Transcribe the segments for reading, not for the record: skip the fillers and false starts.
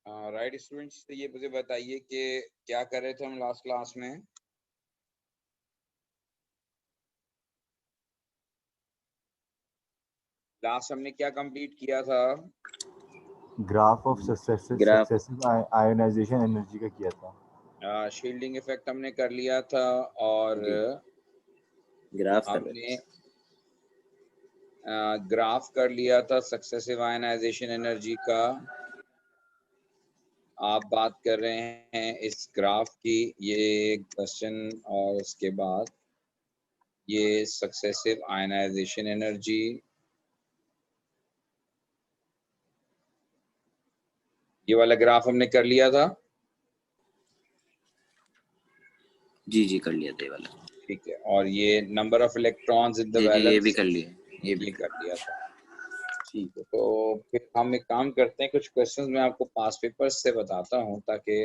Right students, तो ये मुझे बताइए कि क्या कर रहे थे हम लास्ट क्लास में। लास्ट हमने क्या कंप्लीट किया था? Graph of successive ionization energy का किया था। शील्डिंग इफेक्ट हमने कर लिया था और ग्राफ हमने ग्राफ कर लिया था सक्सेसिव आयनाइजेशन एनर्जी का। आप बात कर रहे हैं इस ग्राफ की, ये क्वेश्चन और उसके बाद ये सक्सेसिव आयनाइजेशन एनर्जी। ये वाला ग्राफ हमने कर लिया था। जी कर लिया था ये वाला। ठीक है, और ये number of electrons in the valence, ये भी कर लिया, ये भी कर लिया था। ठीक है, तो फिर हम एक काम करते हैं, कुछ क्वेश्चंस मैं आपको पास पेपर्स से बताता हूं ताकि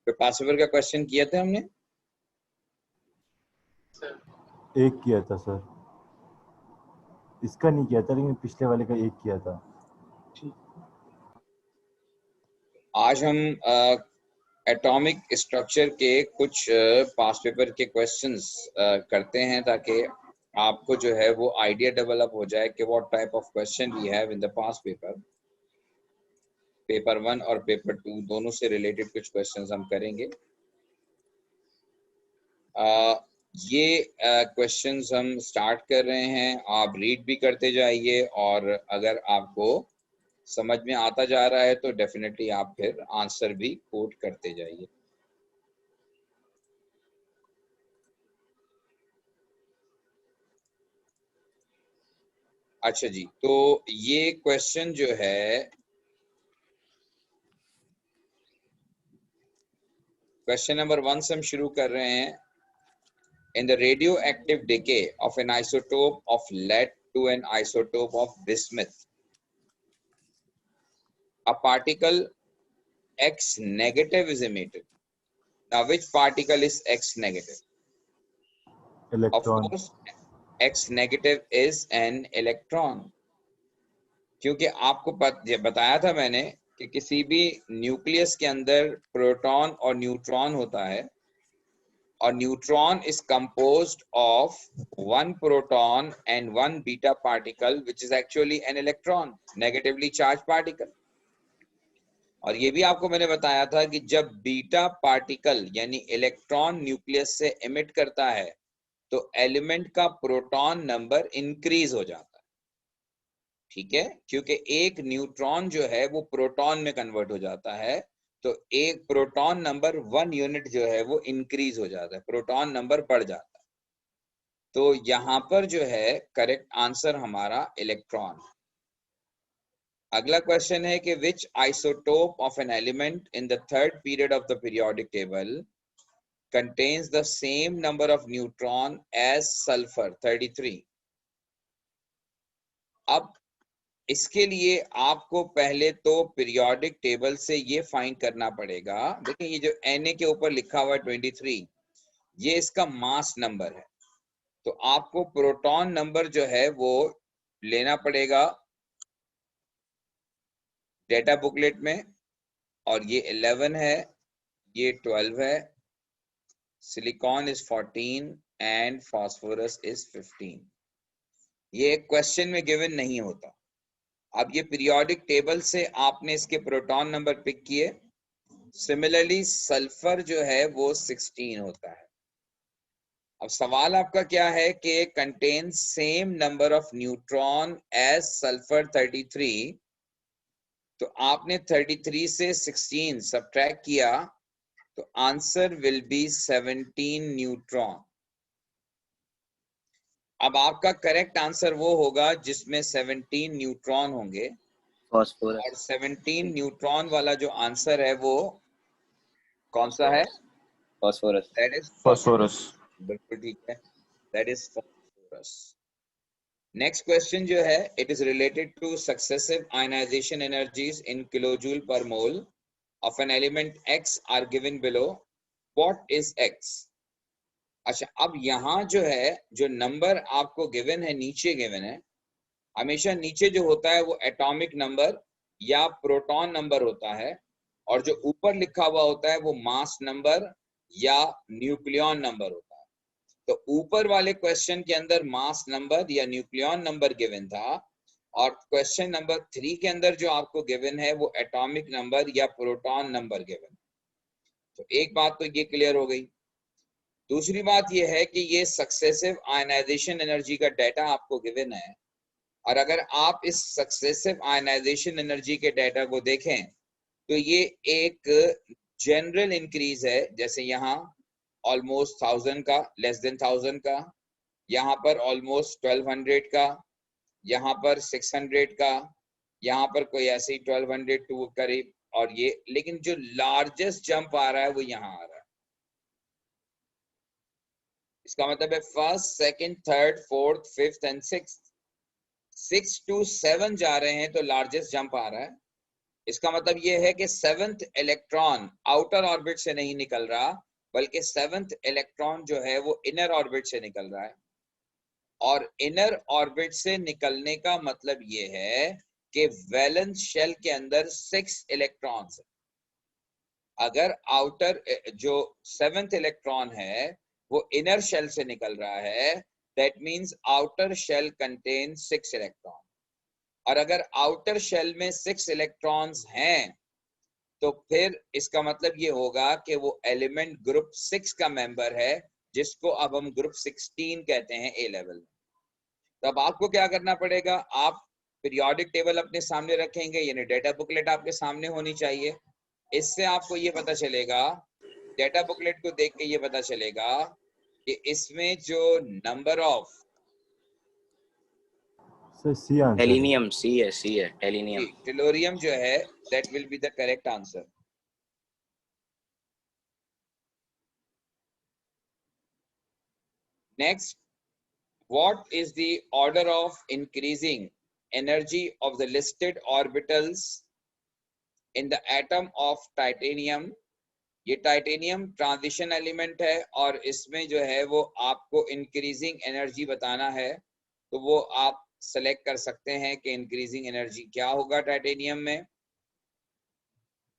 पास पेपर का क्वेश्चन किए थे हमने। एक किया था सर, इसका नहीं किया था लेकिन पिछले वाले का एक किया था। आज हम एटॉमिक स्ट्रक्चर के कुछ पास पेपर के क्वेश्चंस करते हैं ताकि आपको जो है वो आइडिया डेवलप हो जाए कि what type of question we have in the pass paper. Paper 1 और पेपर 2 दोनों से रिलेटेड कुछ क्वेश्चंस हम करेंगे। ये क्वेश्चंस हम स्टार्ट कर रहे हैं, आप रीड भी करते जाइए और अगर आपको समझ में आता जा रहा है तो डेफिनेटली आप फिर आंसर भी कोट करते जाइए। अच्छा जी, तो ये क्वेश्चन जो है, क्वेश्चन नंबर 1 से हम शुरू कर रहे हैं। In the radioactive decay of an isotope of lead to an isotope of bismuth, a particle X negative is emitted. Now, which particle is X negative? Electron. Of course, X negative is an electron. क्योंकि आपको बताया था मैंने कि किसी भी nucleus के अंदर प्रोटॉन और न्यूट्रॉन होता है और neutron is composed of one proton and one beta particle which is actually an electron, negatively charged particle. और ये भी आपको मैंने बताया था कि जब बीटा पार्टिकल यानी इलेक्ट्रॉन न्यूक्लियस से एमिट करता है तो एलिमेंट का प्रोटॉन नंबर इंक्रीज हो जाता है। ठीक है, क्योंकि एक न्यूट्रॉन जो है वो प्रोटॉन में कन्वर्ट हो जाता है तो एक प्रोटॉन नंबर 1 यूनिट जो है वो इंक्रीज हो जाता है, प्रोटॉन नंबर बढ़ जाता है। तो यहां पर जो है करेक्ट आंसर हमारा इलेक्ट्रॉन। अगला क्वेश्चन है कि which isotope of an element in the third period of the periodic table contains the same number of neutron as sulphur 33। अब इसके लिए आपको पहले तो पीरियोडिक टेबल से ये फाइंड करना पड़ेगा। देखिए ये जो Na के ऊपर लिखा हुआ है 23, ये इसका मास नंबर है। तो आपको प्रोटॉन नंबर जो है वो लेना पड़ेगा डेटा बुकलेट में, और ये 11 है, ये 12 है, silicon is 14 and phosphorus is 15। ये क्वेश्चन में गिवन नहीं होता। अब ये पीरियोडिक टेबल से आपने इसके प्रोटॉन नंबर पिक किए। सिमिलरली सल्फर जो है वो 16 होता है। अब सवाल आपका क्या है कि contain same number of neutron as sulphur 33, तो आपने 33 से 16 सब्ट्रैक्ट किया तो आंसर विल बी 17 न्यूट्रॉन। अब आपका करेक्ट आंसर वो होगा जिसमें 17 न्यूट्रॉन होंगे, फास्फोरस। और 17 न्यूट्रॉन वाला जो आंसर है वो कौन सा है? फास्फोरस। That is phosphorus. बिल्कुल ठीक है, that is phosphorus. Next question जो है, it is related to successive ionization energies in kilojoule per mole of an element X are given below. What is X? अच्छा, अब यहाँ जो है जो नंबर आपको गिवन है, नीचे गिवन है, हमेशा नीचे जो होता है वो एटॉमिक नंबर या प्रोटॉन नंबर होता है, और जो ऊपर लिखा हुआ होता है वो मास नंबर या न्यूक्लियन नंबर होता है। तो ऊपर वाले क्वेश्चन के अंदर मास नंबर या न्यूक्लियन नंबर गिवन था, और क्वेश्चन नंबर 3 के अंदर जो आपको गिवन है वो एटॉमिक नंबर या प्रोटॉन नंबर गिवन। तो एक बात तो ये क्लियर हो गई। दूसरी बात ये है कि ये सक्सेसिव आयनाइजेशन एनर्जी का डाटा आपको गिवन है, और अगर आप इस सक्सेसिव आयनाइजेशन एनर्जी के डाटा को देखें तो ये एक जनरल इंक्रीज है। जैसे यहाँ ऑलमोस्ट 1000 का, लेस देन 1000 का, यहाँ पर ऑलमोस्ट 1200 का, यहाँ पर 600 का, यहाँ पर कोई ऐसे ही 1200 टू करीब, और ये, लेकिन जो लार्जेस्ट जंप आ रहा है वो यहाँ आ रहा है। इसका मतलब है first, second, third, fourth, fifth and sixth, 6 to 7 जा रहे हैं तो लार्जेस्ट जंप आ रहा है। इसका मतलब ये है कि 7th इलेक्ट्रॉन आउटर ऑर्बिट से नहीं निकल रहा, बल्कि 7th इलेक्ट्रॉन जो है वो इनर ऑर्बिट से निकल रहा है। और इनर ऑर्बिट से निकलने का मतलब ये है कि वैलेंस शेल के अंदर 6 इलेक्ट्रॉन्स है। अगर आउटर जो 7th इलेक्ट्रॉन है वो इनर शेल से निकल रहा है, that means outer shell contains 6 electron. और अगर आउटर शेल में 6 इलेक्ट्रॉन्स हैं तो फिर इसका मतलब ये होगा कि वो एलिमेंट ग्रुप 6 का मेंबर है, जिसको अब हम ग्रुप 16 कहते हैं ए लेवल में। तो अब आपको क्या करना पड़ेगा, आप पीरियोडिक टेबल अपने सामने रखेंगे, यानी डेटा बुकलेट आपके सामने होनी चाहिए। इससे आपको ये पता चलेगा, डेटा बुकलेट को देख के ये पता चलेगा कि इसमें जो number of sir C answer है। टेलिनियम सी है टेलिनियम। टेलोरियम जो है, that will be the correct answer. Next, what is the order of increasing energy of the listed orbitals in the atom of titanium? ये titanium transition element है और इसमें जो है वो आपको इंक्रीजिंग एनर्जी बताना है, तो वो आप सेलेक्ट कर सकते हैं कि इंक्रीजिंग एनर्जी क्या होगा टाइटेनियम में।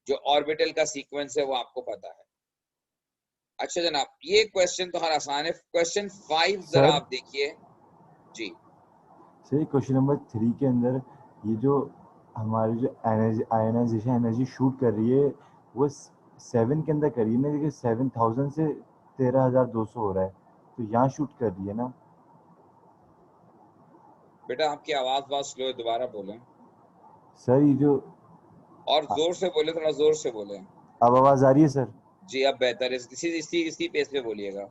जो ऑर्बिटल का सीक्वेंस है वो आपको पता है। अच्छा जनाब, ये क्वेश्चन तो हर आसान है। क्वेश्चन 5 जरा आप देखिए जी। सर क्वेश्चन नंबर 3 के अंदर ये जो हमारी जो आयनाइजेशन एनर्जी शूट कर रही है वो 7 के अंदर कर रही है ना, देखिए 7000 से 13200 हो रहा है, तो यहाँ शूट कर रही है ना। बेटा आपकी आवाज बहुत स्लो है, दोबारा बोलें। सर ये जो, और जोर से बोले, थोड़ा जोर से बोले। अब आवाज आ रही है सर? जी अब बेहतर है, इसी पेस पे बोलिएगा।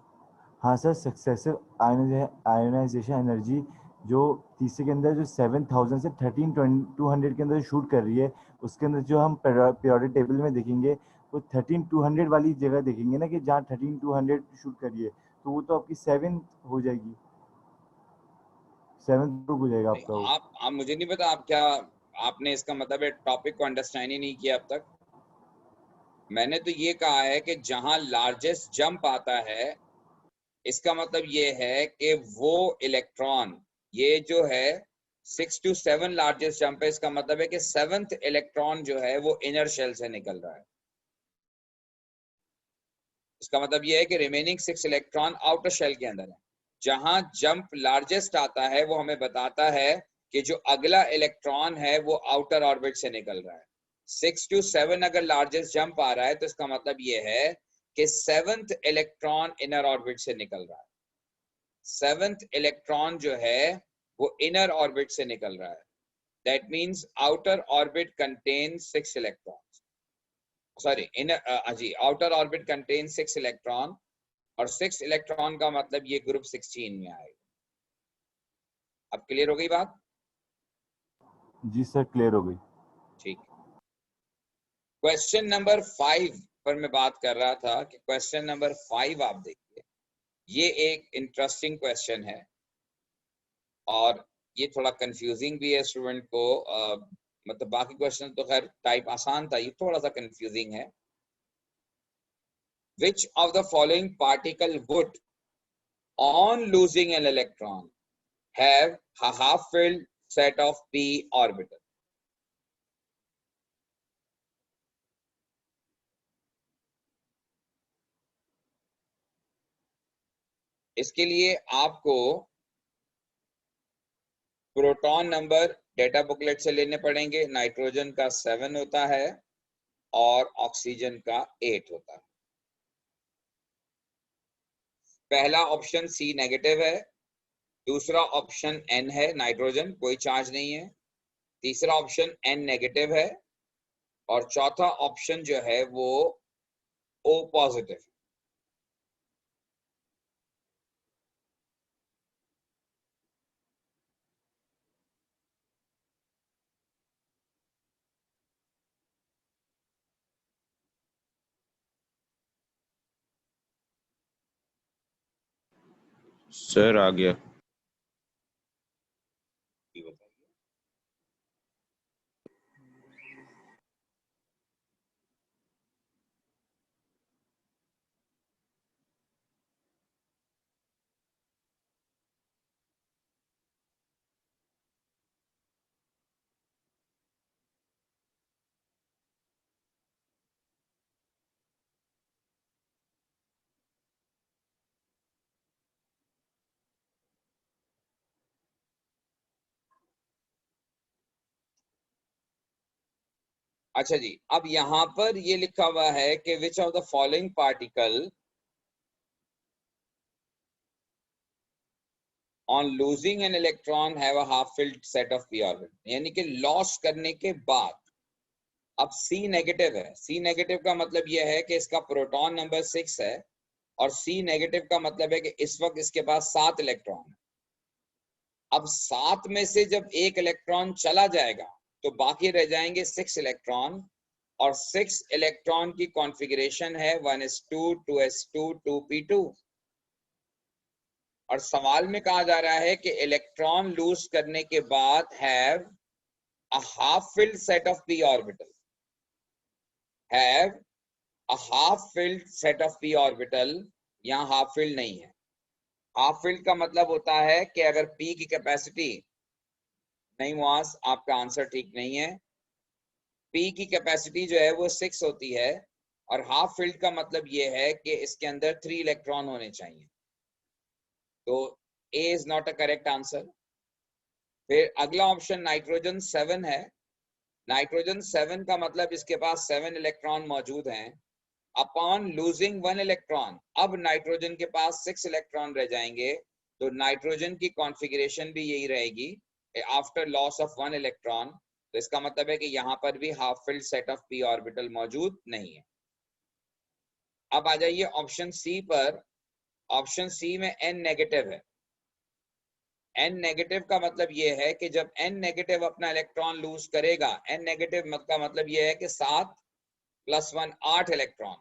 हाँ सर, सक्सेसिव आयोनाइजेशन एनर्जी जो तीसरे के अंदर जो 7000 से 13200 के अंदर शूट कर रही है, उसके अंदर जो हम पीरियोडिक टेबल में देखेंगे वो 13200 वाली जगह देखेंगे ना, कि जहाँ 13200 शूट कर रही है, तो वो तो आपकी 7 हो जाएगी, 7th हो जाएगा आपका वो। आप मुझे नहीं पता आप क्या, आपने इसका मतलब है टॉपिक को अंडरस्टैंड ही नहीं किया अब तक। मैंने तो ये कहा है कि जहां लार्जेस्ट जंप आता है, इसका मतलब ये है कि वो इलेक्ट्रॉन, ये जो है 6 to 7 लार्जेस्ट जंप है, इसका मतलब है कि 7th इलेक्ट्रॉन जो है वो इनर शेल से निकल रहा है। इसका मतलब ये है कि रिमेनिंग 6 इलेक्ट्रॉन आउटर शेल के अंदर है। जहां जंप लार्जेस्ट आता है वो हमें बताता है कि जो अगला इलेक्ट्रॉन है वो आउटर ऑर्बिट से निकल रहा है। 6 to 7 अगर लार्जेस्ट जंप आ रहा है तो इसका मतलब ये है कि 7th इलेक्ट्रॉन इनर ऑर्बिट से निकल रहा है। 7th इलेक्ट्रॉन जो है वो इनर ऑर्बिट से निकल रहा है। That means outer orbit contains 6 electrons, sorry inner, जी आउटर ऑर्बिट कंटेन्स 6 इलेक्ट्रॉन, और 6 इलेक्ट्रॉन का मतलब ये ग्रुप 16 में आएगा। अब क्लियर हो गई बात? जी सर क्लियर हो गई। ठीक। क्वेश्चन नंबर 5 पर मैं बात कर रहा था कि क्वेश्चन नंबर 5 आप देखिए, ये एक इंटरेस्टिंग क्वेश्चन है और ये थोड़ा कंफ्यूजिंग भी है स्टूडेंट को। मतलब बाकी क्वेश्चन तो खैर टाइप आसान था, ये थोड़ा सा कंफ्यूजिंग है। Which of the following particle would, on losing an electron, have a half-filled set of p orbital? इसके लिए आपको प्रोटॉन नंबर डेटा बुकलेट से लेने पड़ेंगे। नाइट्रोजन का 7 होता है और ऑक्सीजन का 8 होता है। पहला ऑप्शन सी नेगेटिव है, दूसरा ऑप्शन एन है, नाइट्रोजन कोई चार्ज नहीं है, तीसरा ऑप्शन एन नेगेटिव है और चौथा ऑप्शन जो है वो ओ पॉजिटिव। सर आ गया। अच्छा जी, अब यहां पर ये लिखा हुआ है कि which of the following particle on losing an electron have a half filled set of P orbit, यानी कि लॉस करने के बाद। अब सी नेगेटिव है, सी नेगेटिव का मतलब यह है कि इसका प्रोटॉन नंबर 6 है और सी नेगेटिव का मतलब है कि इस वक्त इसके पास 7 इलेक्ट्रॉन है। अब 7 में से जब एक इलेक्ट्रॉन चला जाएगा तो बाकी रह जाएंगे 6 इलेक्ट्रॉन और 6 इलेक्ट्रॉन की कॉन्फ़िगरेशन है 1s2 2s2 2p2। और सवाल में कहा जा रहा है कि इलेक्ट्रॉन लूज करने के बाद have a half filled set of p orbital, have a half filled set of p orbital. यहाँ हाफ फिल्ड नहीं है। हाफ फिल्ड का मतलब होता है कि अगर p की कैपेसिटी, नहीं मुआज आपका आंसर ठीक नहीं है, p की कैपेसिटी जो है वो 6 होती है और हाफ फिल्ड का मतलब ये है कि इसके अंदर 3 इलेक्ट्रॉन होने चाहिए। तो A is not a correct answer. फिर अगला ऑप्शन नाइट्रोजन 7 है। नाइट्रोजन 7 का मतलब इसके पास 7 इलेक्ट्रॉन मौजूद हैं। अपॉन लूजिंग 1 इलेक्ट्रॉन, अब नाइट्रोजन के पास 6 इलेक्ट्रॉन रह जाएंगे, तो नाइट्रोजन की कॉन्फ़िगरेशन भी यही रहेगी आफ्टर लॉस ऑफ 1 इलेक्ट्रॉन। तो इसका मतलब है कि यहाँ पर भी half filled set of p orbital मौजूद नहीं है। अब आ जाइए ऑप्शन सी पर। ऑप्शन सी में n नेगेटिव है। n नेगेटिव का मतलब ये है कि जब n नेगेटिव अपना इलेक्ट्रॉन लूज करेगा, n नेगेटिव का मतलब ये है कि 7 + 1 8 इलेक्ट्रॉन।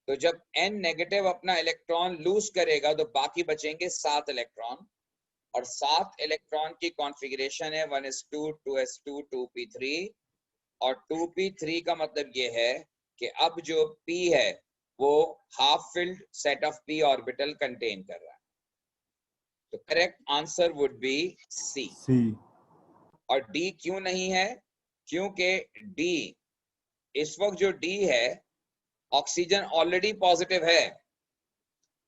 तो जब n नेगेटिव अपना इलेक्ट्रॉन लूज करेगा तो बाकी बचेंगे 7 इलेक्ट्रॉन और 7 इलेक्ट्रॉन की कॉन्फ़िगरेशन है 1s2 2s2 2p3 और 2p3 का मतलब ये है कि अब जो p है वो half filled set of p orbital contain कर रहा है। तो correct answer would be C. C. और डी क्यों नहीं है? क्योंकि डी, इस वक्त जो डी है, ऑक्सीजन ऑलरेडी पॉजिटिव है।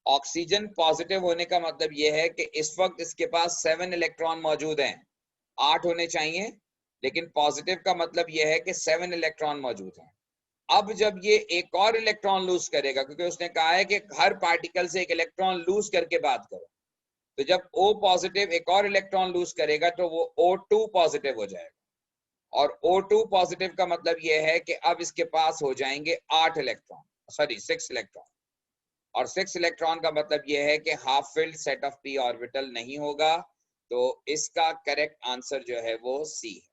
ऑक्सीजन पॉजिटिव होने का मतलब यह है कि इस वक्त इसके पास 7 इलेक्ट्रॉन मौजूद हैं। 8 होने चाहिए, लेकिन पॉजिटिव का मतलब यह है कि 7 इलेक्ट्रॉन मौजूद हैं। अब जब ये एक और इलेक्ट्रॉन लूज करेगा, क्योंकि उसने कहा है कि हर पार्टिकल से एक इलेक्ट्रॉन लूज करके बात करो, तो जब O पॉजिटिव एक और इलेक्ट्रॉन लूज करेगा तो वो O2 पॉजिटिव हो जाएगा। और O2 पॉजिटिव का मतलब यह है कि अब इसके पास हो जाएंगे 8 इलेक्ट्रॉन, सॉरी 6 इलेक्ट्रॉन। और 6 इलेक्ट्रॉन का मतलब यह है कि half filled set of p orbital नहीं होगा। तो इसका करेक्ट आंसर जो है वो सी है।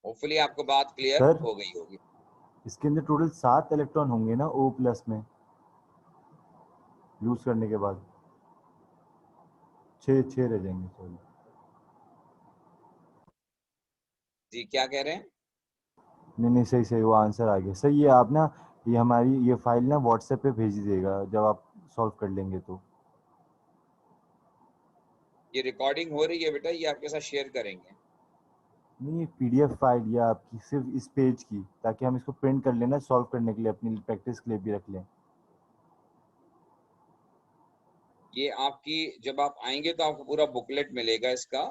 होपफुली आपको बात क्लियर सर हो गई होगी। इसके अंदर टोटल 7 इलेक्ट्रॉन होंगे ना O+ में लूज करने के बाद? 6 रह जाएंगे, सॉरी। जी क्या कह रहे हैं? नहीं, सही सही, वो आंसर आ गया। सही है। आप ना ये हमारी ये फाइल ना व्हाट्सएप पे भेज दीजिएगा जब आप सॉल्व कर लेंगे तो। ये रिकॉर्डिंग हो रही है बेटा, ये आपके साथ शेयर करेंगे। नहीं, PDF फाइल या आपकी सिर्फ इस पेज की, ताकि हम इसको प्रिंट कर लेना सॉल्व करने के लिए, अपनी प्रैक्टिस के लिए भी रख लें। ये आपकी जब आप आएंगे तो आपको पूरा बुकलेट मिलेगा इसका।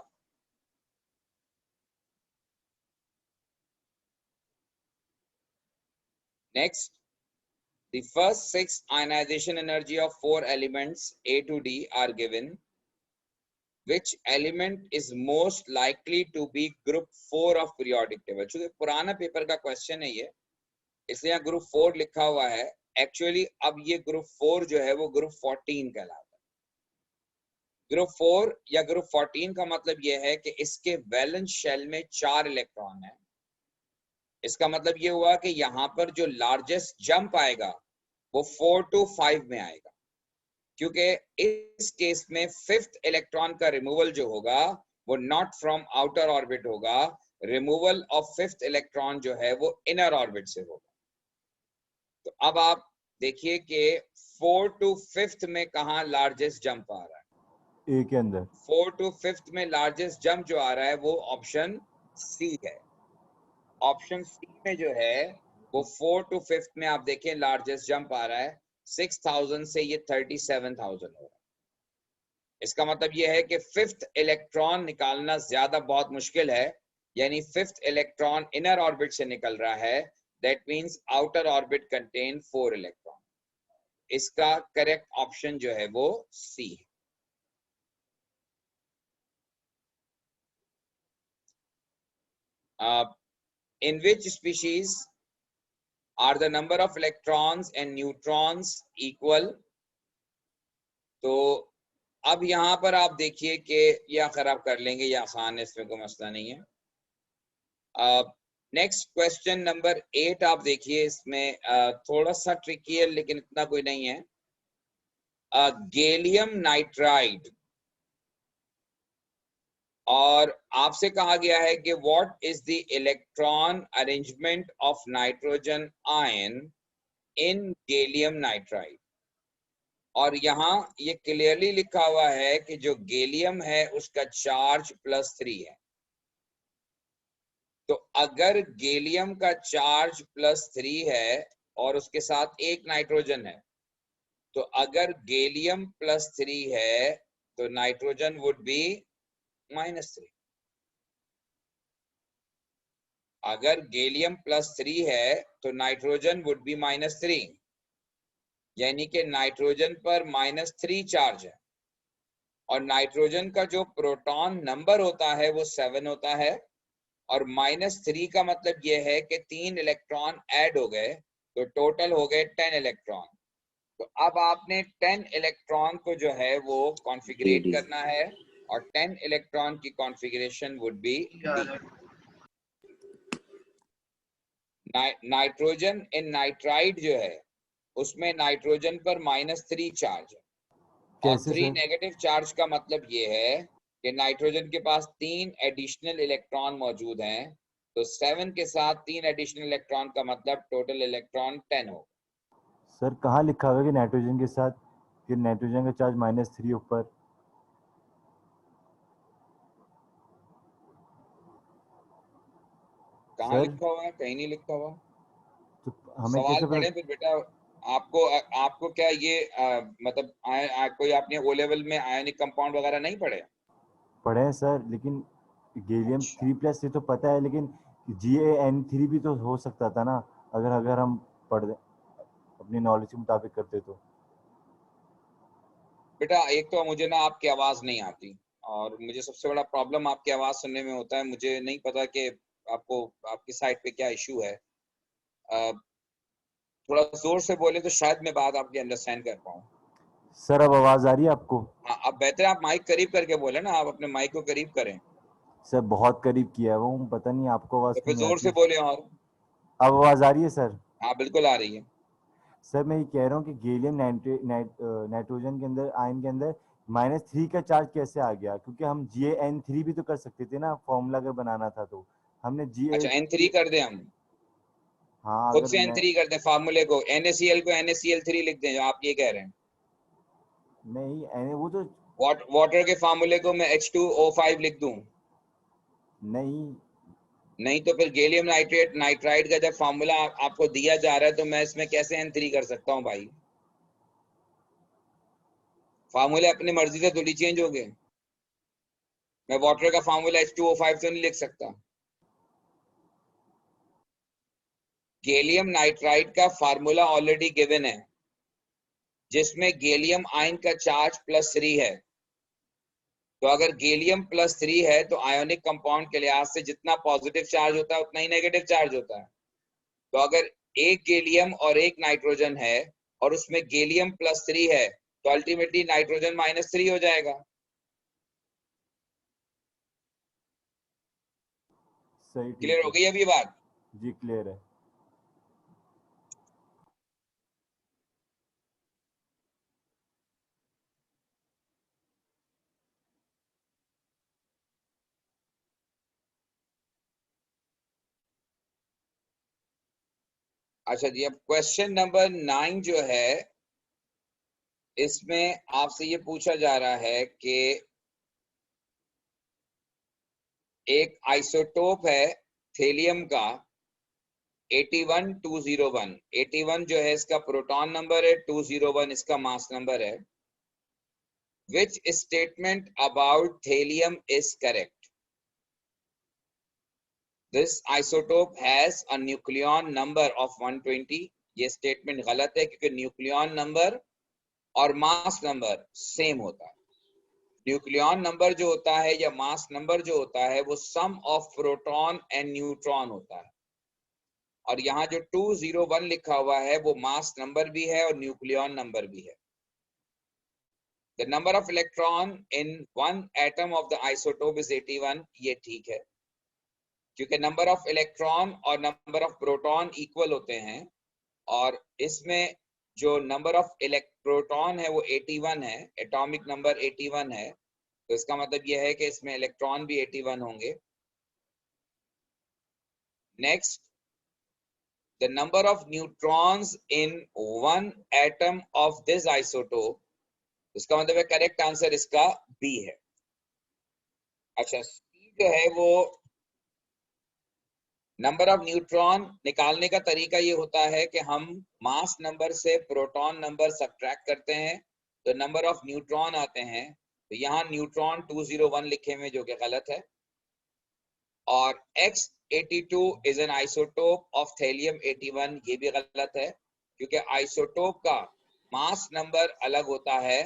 Next, the first 6 ionization energy of 4 elements A to D are given. Which element is most likely to be group 4 of periodic table? चूंकि पुराना पेपर का क्वेश्चन है ये, इसलिए यहाँ ग्रुप 4 लिखा हुआ है। एक्चुअली अब ये ग्रुप 4 जो है वो ग्रुप 14 कहलाता है। ग्रुप 4 या ग्रुप 14 का मतलब ये है कि इसके वैलेंस शेल में 4 इलेक्ट्रॉन है। इसका मतलब ये हुआ कि यहाँ पर जो लार्जेस्ट जंप आएगा वो 4 to 5 में आएगा, क्योंकि इस केस में 5th इलेक्ट्रॉन का रिमूवल जो होगा वो नॉट फ्रॉम आउटर ऑर्बिट होगा, रिमूवल ऑफ 5th इलेक्ट्रॉन जो है वो इनर ऑर्बिट से होगा। तो अब आप देखिए कि 4 to 5th में कहाँ लार्जेस्ट जंप आ रहा है? ए के अंदर 4 to 5th में लार्जेस्ट जंप जो आ रहा है वो ऑप्शन सी है। ऑप्शन सी में जो है वो 4 to 5th में आप देखें लार्जेस्ट जंप आ रहा है, 6000 से ये 37000 हो रहा है। इसका मतलब ये है कि 5th इलेक्ट्रॉन निकालना ज्यादा बहुत मुश्किल है, यानी 5th इलेक्ट्रॉन इनर ऑर्बिट से निकल रहा है। That means outer orbit contain 4 electron. इसका करेक्ट ऑप्शन जो है वो सी है। In which species are the number of electrons and neutrons equal? तो अब यहाँ पर आप देखिए कि ये आखिर आप कर लेंगे, ये आसान है, इसमें कोई मसला नहीं है। नेक्स्ट क्वेश्चन नंबर 8 आप देखिए, इसमें थोड़ा सा ट्रिकी है लेकिन इतना कोई नहीं है। गैलियम नाइट्राइड, और आपसे कहा गया है कि what is the electron arrangement of nitrogen ion in gallium nitride. और यहाँ ये क्लियरली लिखा हुआ है कि जो गैलियम है उसका चार्ज +3 है। तो अगर गैलियम का चार्ज +3 है और उसके साथ एक नाइट्रोजन है, तो अगर गैलियम +3 है तो नाइट्रोजन वुड बी -3। अगर गैलियम +3 है तो नाइट्रोजन वुड बी -3, यानी कि नाइट्रोजन पर -3 चार्ज है। और नाइट्रोजन का जो प्रोटॉन नंबर होता है वो 7 होता है, और -3 का मतलब ये है कि 3 इलेक्ट्रॉन ऐड हो गए, तो टोटल हो गए 10 इलेक्ट्रॉन। तो अब आपने 10 इलेक्ट्रॉन को जो है वो कॉन्फ़िगरेट करना है, और 10 इलेक्ट्रॉन की configuration would be D. Nitrogen in nitride जो है उसमें नाइट्रोजन पर -3 चार्ज है, और 3 नेगेटिव चार्ज का मतलब ये है कि नाइट्रोजन के पास 3 एडिशनल इलेक्ट्रॉन मौजूद हैं। तो 7 के साथ 3 एडिशनल इलेक्ट्रॉन का मतलब टोटल इलेक्ट्रॉन 10 हो। सर कहाँ लिखा हुआ है कि नाइट्रोजन के साथ, कि नाइट्रोजन का चार्ज -3 ऊपर? कहाँ लिखा हुआ है? कहीं नहीं लिखा हुआ। तो हमें सवाल कैसे पढ़े पता? फिर बेटा। आपको क्या ये मतलब कोई आपने ओ लेवल में आयनिक कंपाउंड वगैरह नहीं पढ़े? पढ़े हैं सर, लेकिन गैलियम अच्छा। 3+ ये तो पता है, लेकिन GaN3 भी तो हो सकता था ना, अगर हम पढ़ अपनी नॉलेज के मुताबिक करते तो। बेटा एक तो मुझे ना आपकी आवाज नहीं आती, और मुझे सबसे बड़ा प्रॉब्लम आपकी आवाज सुनने में होता है। मुझे नहीं पता कि आपको आपकी साइड पे क्या इशू है। थोड़ा जोर से बोले तो शायद मैं बात आपकी अंडरस्टैंड कर पाऊँ। सर अब आवाज आ रही है आपको? हाँ, अब बेहतर आप माइक करीब करके बोले ना, आप अपने माइक को करीब करें। सर बहुत करीब किया है वो, पता नहीं आपको आवाज तो क्यों फिर नहीं जोर से आती। बोले। और अब आवाज आ रही है सर? हाँ बिल्कुल आ रही है। सर मैं ये कह रहा हूँ कि गैलियम नाइट्रोजन के अंदर, आयन के अंदर -3 का चार्ज कैसे आ गया? क्योंकि हम GaN3 भी तो कर सकते थे ना, फॉर्मूला अगर बनाना था तो हमने अच्छा N3 कर दें हम, हाँ खुद अगर से मैं N3 कर दें, फार्मूले को NaCl को NaCl3 लिख दें जो आप ये कह रहे हैं। नहीं वो तो वाटर के फार्मूले को मैं H2O5 लिख दूं? नहीं। नहीं तो फिर गैलियम नाइट्राइड का जब फार्मूला आपको दिया जा रहा है तो मैं इसमें कैसे N3 कर सकता हूं भाई? फार्मूले अपनी मर्जी से थोड़ी चेंज हो गए। मैं वाटर का फार्मूला H2O5 तो नहीं लिख सकता। गैलियम नाइट्राइड का फार्मूला ऑलरेडी गिवन है, जिसमें गैलियम आयन का चार्ज +3 है। तो अगर गैलियम +3 है तो आयोनिक कंपाउंड के लिहाज से जितना पॉजिटिव चार्ज होता है उतना ही नेगेटिव चार्ज होता है। तो अगर एक गैलियम और एक नाइट्रोजन है और उसमें गैलियम +3 है तो अल्टीमेटली नाइट्रोजन -3 हो जाएगा। सही, क्लियर ठीक हो है गई अभी बात? जी, क्लियर है। अच्छा जी, अब क्वेश्चन नंबर 9 जो है, इसमें आपसे ये पूछा जा रहा है कि एक आइसोटोप है थेलियम का 81201। 81 जो है इसका प्रोटॉन नंबर है, 201 इसका मास नंबर है। Which statement about thelium is correct? This isotope has a nucleon number of 120. ये स्टेटमेंट गलत है क्योंकि न्यूक्लियन नंबर और मास नंबर सेम होता है। न्यूक्लियन नंबर जो होता है या मास नंबर जो होता है वो सम ऑफ प्रोटॉन एंड न्यूट्रॉन होता है, और यहाँ जो 201 लिखा हुआ है वो मास नंबर भी है और न्यूक्लियन नंबर भी है। The number of electron in one atom of the isotope is 81. ये ठीक है क्योंकि नंबर ऑफ इलेक्ट्रॉन और नंबर ऑफ प्रोटॉन इक्वल होते हैं, और इसमें जो नंबर ऑफ प्रोटॉन है वो 81 है, एटॉमिक नंबर 81 है। तो इसका मतलब यह है कि इसमें इलेक्ट्रॉन भी 81 होंगे। Next, the number of neutrons in one atom of this isotope, इसका मतलब है करेक्ट आंसर इसका बी है। अच्छा, सी जो है वो नंबर ऑफ न्यूट्रॉन निकालने का तरीका ये होता है कि हम मास नंबर से प्रोटॉन नंबर सब्ट्रैक्ट करते हैं तो नंबर ऑफ न्यूट्रॉन आते हैं। तो यहाँ न्यूट्रॉन 201 लिखे हुए जो कि गलत है, और X82 is an isotope of thallium 81, ये भी गलत है क्योंकि आइसोटोप का मास नंबर अलग होता है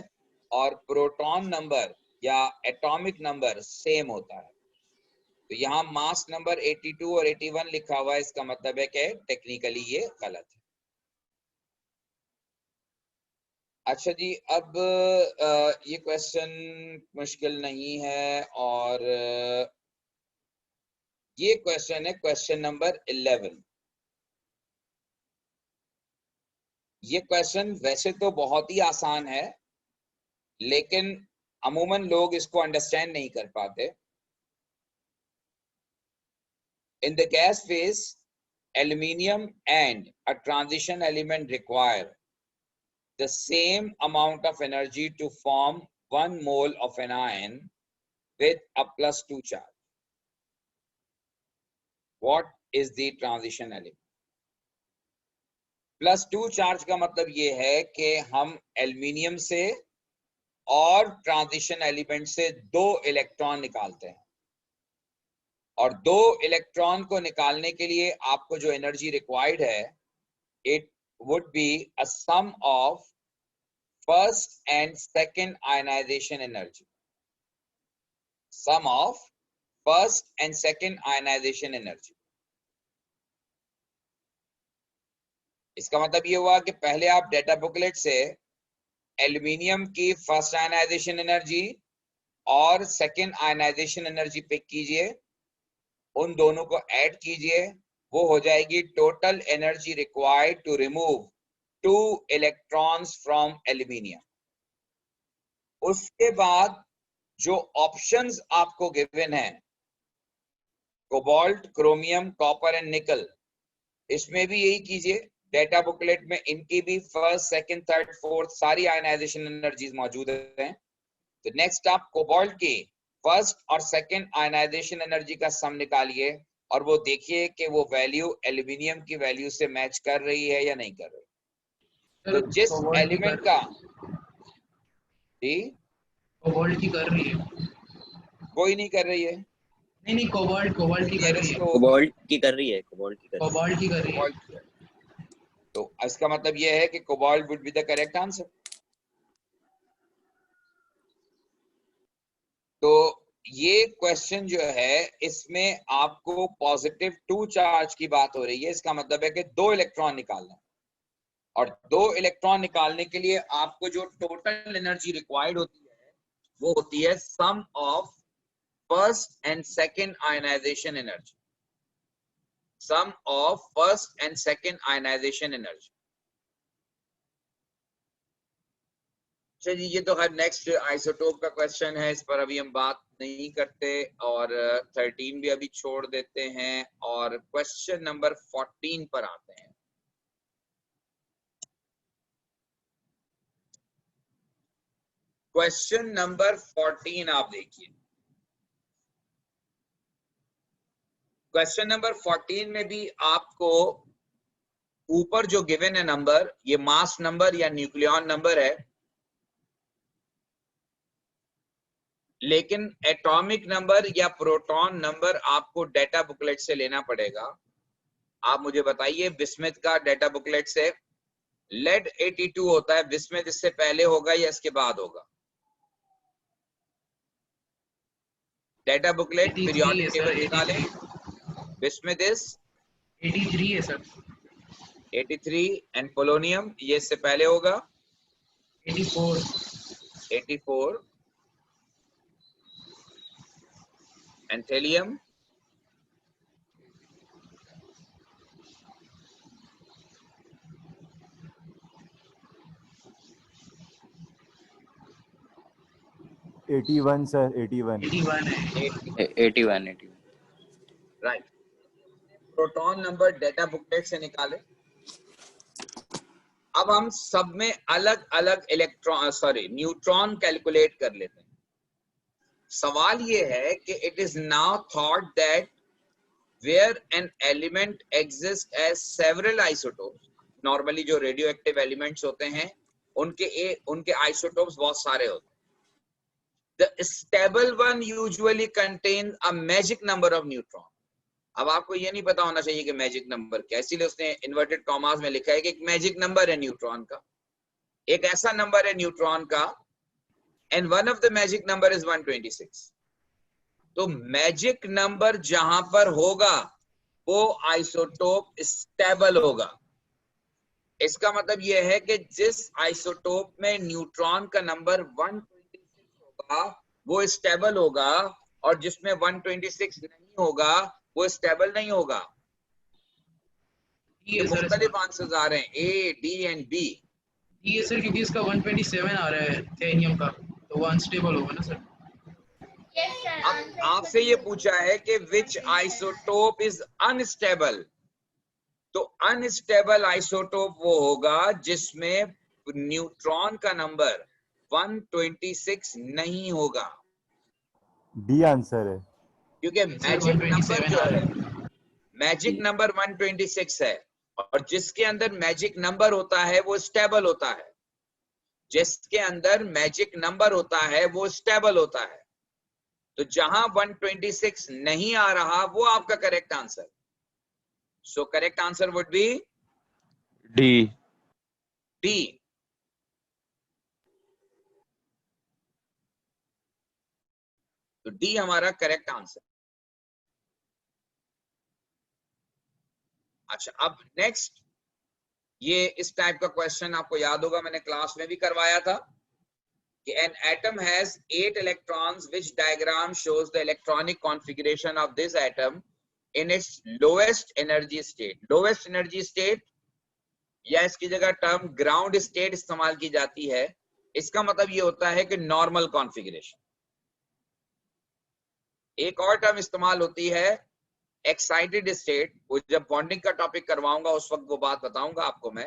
और प्रोटॉन नंबर या एटॉमिक नंबर सेम होता है। तो यहाँ मास नंबर 82 और 81 लिखा हुआ है, इसका मतलब है कि टेक्निकली ये गलत है। अच्छा जी, अब ये क्वेश्चन मुश्किल नहीं है, और ये क्वेश्चन है क्वेश्चन नंबर 11। ये क्वेश्चन वैसे तो बहुत ही आसान है, लेकिन अमूमन लोग इसको अंडरस्टैंड नहीं कर पाते। In the gas phase, aluminium and a transition element require the same amount of energy to form 1 mole of an ion with a +2 charge. What is the transition element? +2 charge का मतलब ये है कि हम aluminium से और transition element से 2 electron निकालते हैं, और 2 इलेक्ट्रॉन को निकालने के लिए आपको जो एनर्जी रिक्वायर्ड है, it would be a sum of first and second ionization energy. Sum of first and second ionization energy. इसका मतलब ये हुआ कि पहले आप डेटा बुकलेट से एल्यूमिनियम की फर्स्ट आयनाइजेशन एनर्जी और सेकेंड आयनाइजेशन एनर्जी पिक कीजिए, उन दोनों को ऐड कीजिए, वो हो जाएगी total energy required to remove 2 electrons from aluminium. उसके बाद जो ऑप्शंस आपको गिवन है, कोबाल्ट, क्रोमियम, कॉपर एंड निकल, इसमें भी यही कीजिए। डेटा बुकलेट में इनकी भी फर्स्ट, सेकंड, थर्ड, फोर्थ सारी आयनाइजेशन एनर्जीज मौजूद हैं। तो नेक्स्ट आप कोबाल्ट की फर्स्ट और सेकंड आयनाइजेशन एनर्जी का सम निकालिए और वो देखिए कि वो वैल्यू एल्यूमिनियम की वैल्यू से मैच कर रही है या नहीं कर रही। तो जिस एलिमेंट का जी कोबाल्ट की कर रही है। कोई नहीं कर रही है। नहीं कोबाल्ट की कर रही है। कोबाल्ट की कर रही है, कोबाल्ट की कर रही है। कोबाल्ट की कर रही है। कोबाल्ट की कर रही है। तो इसका मतलब ये है कि cobalt would be the correct answer. तो ये क्वेश्चन जो है इसमें आपको पॉजिटिव 2 चार्ज की बात हो रही है। इसका मतलब है कि 2 इलेक्ट्रॉन निकालना है, और 2 इलेक्ट्रॉन निकालने के लिए आपको जो टोटल एनर्जी रिक्वायर्ड होती है वो होती है sum of first and second ionization energy, sum of first and second ionization energy. चलिए ये तो हर नेक्स्ट आइसोटोप का क्वेश्चन है, इस पर अभी हम बात नहीं करते, और 13 भी अभी छोड़ देते हैं और क्वेश्चन नंबर 14 पर आते हैं। क्वेश्चन नंबर 14 आप देखिए। क्वेश्चन नंबर 14 में भी आपको ऊपर जो गिवन है नंबर, ये मास नंबर या न्यूक्लियॉन नंबर है, लेकिन एटॉमिक नंबर या प्रोटॉन नंबर आपको डेटा बुकलेट से लेना पड़ेगा। आप मुझे बताइए बिस्मिथ का डेटा बुकलेट से लेड 82 होता है, बिस्मिथ इससे पहले होगा या इसके बाद होगा? डेटा बुकलेट 83 पीरियोडिक है टेबल सर, निकालें। 83 बिस्मिथ इज 83 है सर। 83 एंड पोलोनियम ये इससे पहले होगा 84 84 एंड थेलियम 81 सर, 81। 81 है। 81 right. Proton number data booklet से निकाले। अब हम सब में अलग अलग इलेक्ट्रॉन न्यूट्रॉन कैलकुलेट कर लेते हैं। सवाल ये है कि it is now thought that where an element exist as several isotopes, normally जो रेडियो एक्टिव एलिमेंट्स होते हैं उनके आइसोटोप्स बहुत सारे होते हैं। The stable one usually contains a magic number of neutron. अब आपको ये नहीं पता होना चाहिए कि मैजिक नंबर क्या, इसीलिए उसने इन्वर्टेड कॉमास में लिखा है कि एक मैजिक नंबर है न्यूट्रॉन का, एक ऐसा नंबर है न्यूट्रॉन का, and one of the magic number is 126। तो मैजिक नंबर जहां पर होगा वो आइसोटोप स्टेबल होगा। इसका मतलब यह है कि जिस आइसोटोप में न्यूट्रॉन का नंबर 126 होगा वो स्टेबल होगा, और जिसमें 126 नहीं होगा वो स्टेबल नहीं होगा। ये मुख्तलिफ आंसर्स आ रहे हैं, ए, डी एंड बी। ये सर क्योंकि इसका 127 आ रहा है थेनियम का, तो वो अनस्टेबल होगा ना सर। अब आपसे ये पूछा है कि विच आइसोटोप इज अनस्टेबल, तो अनस्टेबल आइसोटोप वो होगा जिसमें न्यूट्रॉन का नंबर 126 नहीं होगा, डी आंसर है। क्योंकि मैजिक नंबर जो है, मैजिक नंबर 126 है, और जिसके अंदर मैजिक नंबर होता है वो स्टेबल होता है, जिसके अंदर मैजिक नंबर होता है वो स्टेबल होता है। तो जहां 126 नहीं आ रहा वो आपका correct answer. So correct answer would B D. D. तो डी हमारा करेक्ट आंसर। अच्छा, अब नेक्स्ट ये इस टाइप का क्वेश्चन आपको याद होगा, मैंने क्लास में भी करवाया था कि an atom has 8 electrons, which diagram shows the electronic configuration of this atom in its lowest energy state. lowest energy state या इसकी जगह टर्म ग्राउंड स्टेट इस्तेमाल की जाती है। इसका मतलब ये होता है कि नॉर्मल कॉन्फ़िगरेशन। एक और टर्म इस्तेमाल होती है एक्साइटेड स्टेट, वो जब बॉन्डिंग का टॉपिक करवाऊंगा उस वक्त वो बात बताऊंगा आपको मैं।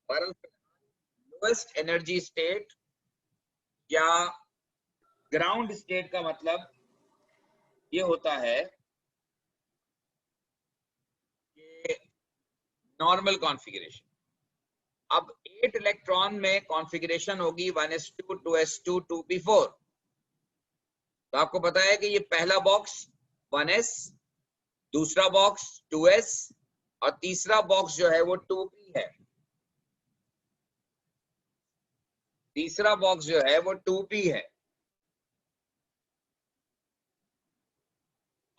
पर लोएस्ट एनर्जी स्टेट या ग्राउंड स्टेट का मतलब ये होता है कि नॉर्मल कॉन्फ़िगरेशन। अब 8 इलेक्ट्रॉन में कॉन्फ़िगरेशन होगी 1s2 2s2 2p4। तो आपको पता है कि ये पहला बॉक्स 1s, दूसरा बॉक्स 2s और तीसरा बॉक्स जो है वो 2p है। तीसरा बॉक्स जो है वो 2p है।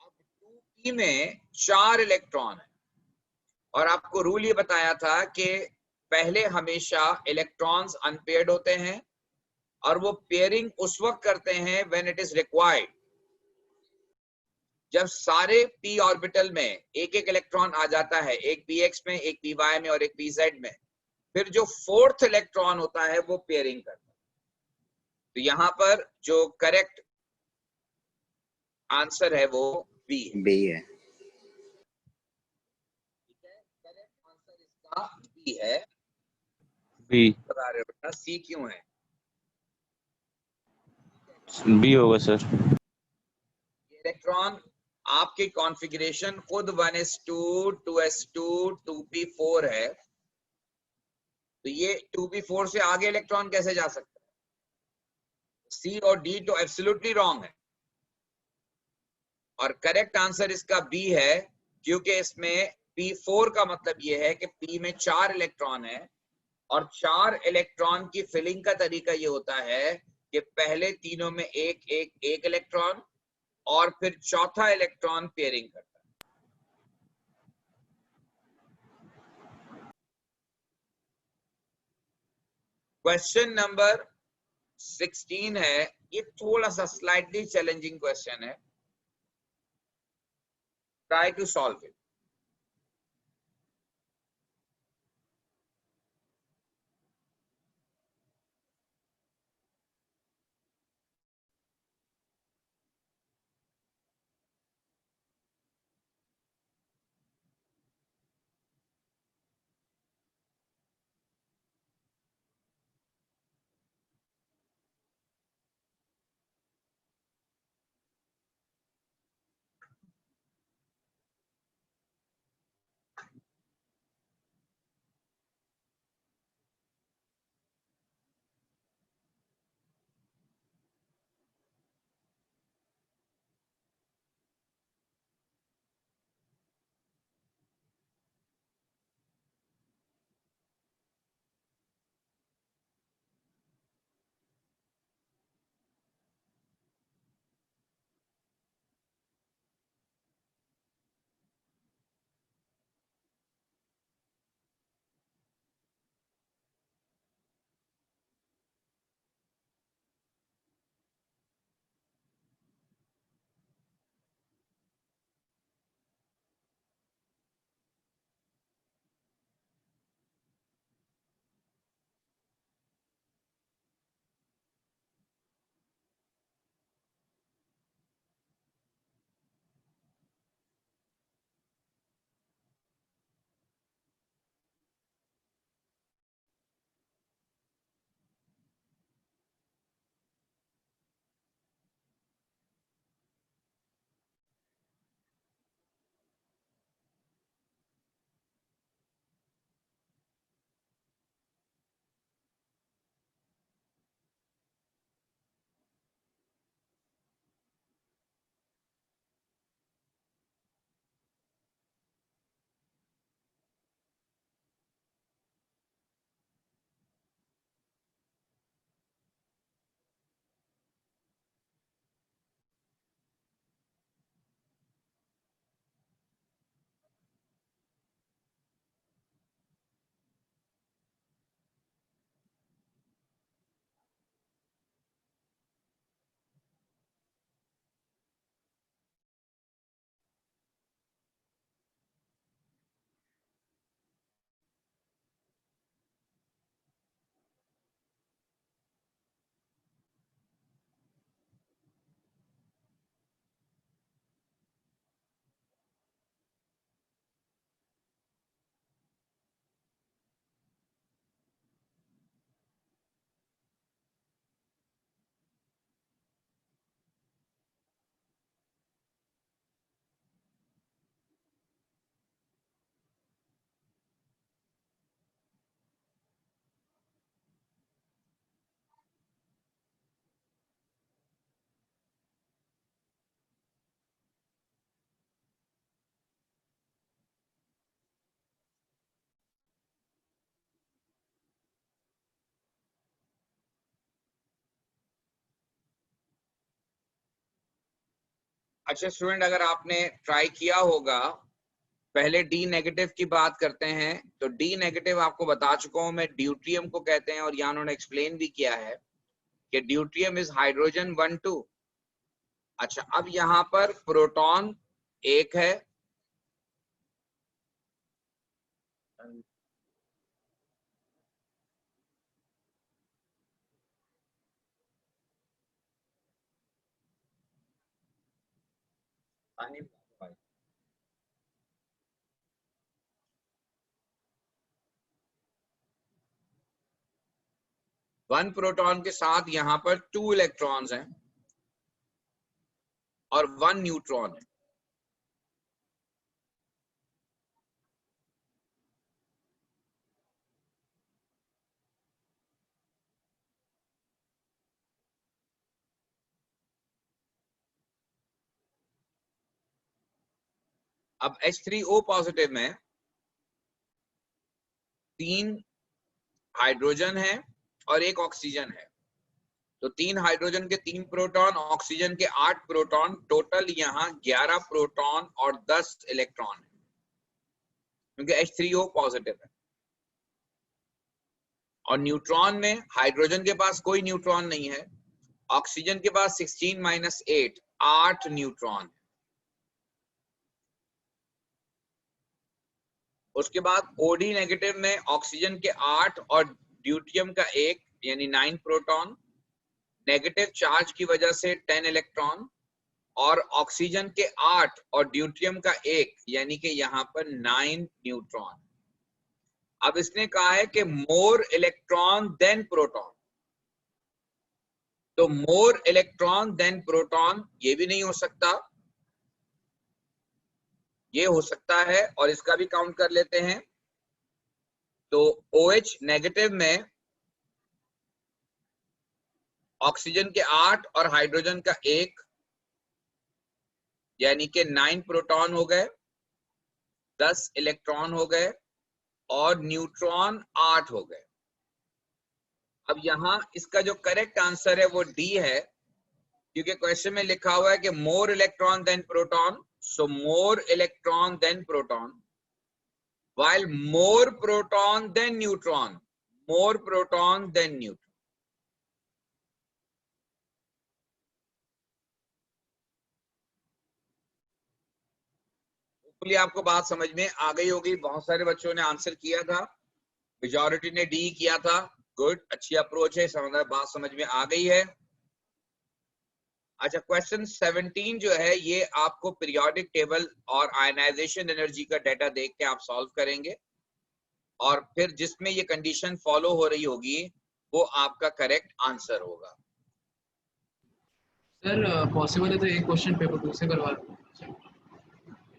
अब 2p में 4 इलेक्ट्रॉन है और आपको रूल ये बताया था कि पहले हमेशा इलेक्ट्रॉन्स अनपेयर्ड होते हैं और वो पेयरिंग उस वक्त करते हैं व्हेन इट इज रिक्वायर्ड, जब सारे p ऑर्बिटल में एक एक इलेक्ट्रॉन आ जाता है, एक px में, एक py में और एक pz में, फिर जो फोर्थ इलेक्ट्रॉन होता है वो पेयरिंग करता है। तो यहां पर जो करेक्ट आंसर है वो बी है। बी है। ठीक है, करेक्ट आंसर इसका बी है। बी बता रहे हो बेटा सी क्यों है? बी होगा सर। इलेक्ट्रॉन आपकी कॉन्फ़िगरेशन खुद 1s2 2s2 2p4 है, तो ये 2p4 से आगे इलेक्ट्रॉन कैसे जा सकता है? सी और डी तो एब्सोल्युटली रॉन्ग है और करेक्ट आंसर इसका बी है, क्योंकि इसमें p4 का मतलब ये है कि p में 4 इलेक्ट्रॉन है और 4 इलेक्ट्रॉन की फिलिंग का तरीका ये होता है कि पहले तीनों में एक एक एक इलेक्ट्रॉन और फिर चौथा इलेक्ट्रॉन पेयरिंग करता है। क्वेश्चन नंबर 16 है, ये थोड़ा सा स्लाइटली चैलेंजिंग क्वेश्चन है, ट्राई टू सॉल्व इट। अच्छा स्टूडेंट, अगर आपने ट्राई किया होगा, पहले डी नेगेटिव की बात करते हैं। तो डी नेगेटिव आपको बता चुका हूं मैं, ड्यूट्रियम को कहते हैं, और यहाँ उन्होंने एक्सप्लेन भी किया है कि ड्यूट्रियम इज हाइड्रोजन 1 2। अच्छा, अब यहाँ पर प्रोटॉन एक है, वन प्रोटॉन के साथ यहाँ पर 2 इलेक्ट्रॉन्स हैं और 1 न्यूट्रॉन है। अब H3O पॉजिटिव में 3 हाइड्रोजन है और 1 ऑक्सीजन है। तो 3 हाइड्रोजन के 3 प्रोटॉन, ऑक्सीजन के 8 प्रोटॉन, टोटल यहाँ 11 प्रोटॉन और 10 इलेक्ट्रॉन है, क्योंकि H3O पॉजिटिव है। और न्यूट्रॉन में हाइड्रोजन के पास कोई न्यूट्रॉन नहीं है, ऑक्सीजन के पास 16 - 8 8 न्यूट्रॉन। उसके बाद OD नेगेटिव में ऑक्सीजन के 8 और ड्यूटियम का 1 यानी 9 प्रोटॉन, नेगेटिव चार्ज की वजह से 10 इलेक्ट्रॉन, और ऑक्सीजन के 8 और ड्यूटियम का 1 यानी कि यहाँ पर 9 न्यूट्रॉन। अब इसने कहा है कि मोर इलेक्ट्रॉन देन प्रोटॉन। तो मोर इलेक्ट्रॉन देन प्रोटॉन ये भी नहीं हो सकता, ये हो सकता है, और इसका भी काउंट कर लेते हैं। तो OH नेगेटिव में ऑक्सीजन के 8 और हाइड्रोजन का 1 यानी कि 9 प्रोटॉन हो गए, 10 इलेक्ट्रॉन हो गए, और न्यूट्रॉन 8 हो गए। अब यहां इसका जो करेक्ट आंसर है वो डी है, क्योंकि क्वेश्चन में लिखा हुआ है कि more electron than proton, so more electron than proton, while more proton than neutron, more proton than neutron। Hopefully आपको बात समझ में आ गई होगी। बहुत सारे बच्चों ने आंसर किया था, मेजॉरिटी ने डी किया था। गुड, अच्छी अप्रोच है, बात समझ में आ गई है। अच्छा, क्वेश्चन 17 जो है ये आपको पीरियोडिक टेबल और आयनाइजेशन एनर्जी का डाटा देख के आप सॉल्व करेंगे, और फिर जिसमें ये कंडीशन फॉलो हो रही होगी वो आपका करेक्ट आंसर होगा। सर पॉसिबल है तो एक क्वेश्चन पेपर 2 से करवा दें।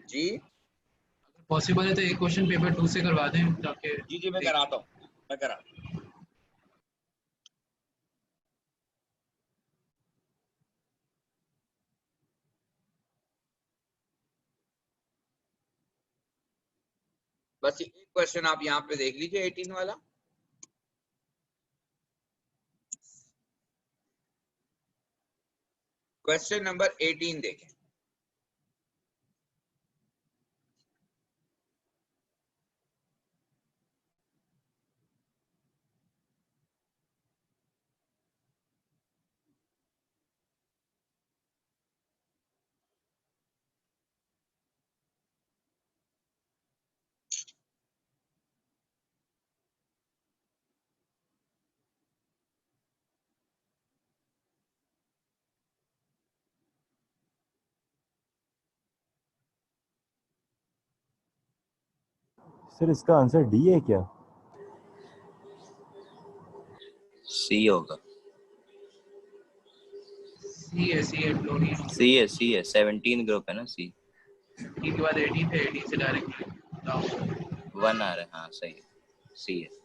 जी पॉसिबल है तो एक क्वेश्चन पेपर 2 से करवा दें ताकि जी मैं कराता हूँ, मैं कराता हूँ। बस एक क्वेश्चन आप यहाँ पे देख लीजिए, 18 वाला। क्वेश्चन नंबर 18 देखें। सर इसका आंसर डी है क्या? सी होगा। सी है फ्लोरीन। सी है 17 ग्रुप है ना सी। टी के बाद 18 थे, 18 से डायरेक्ट 1 आ रहा है, हाँ सही है, सी है।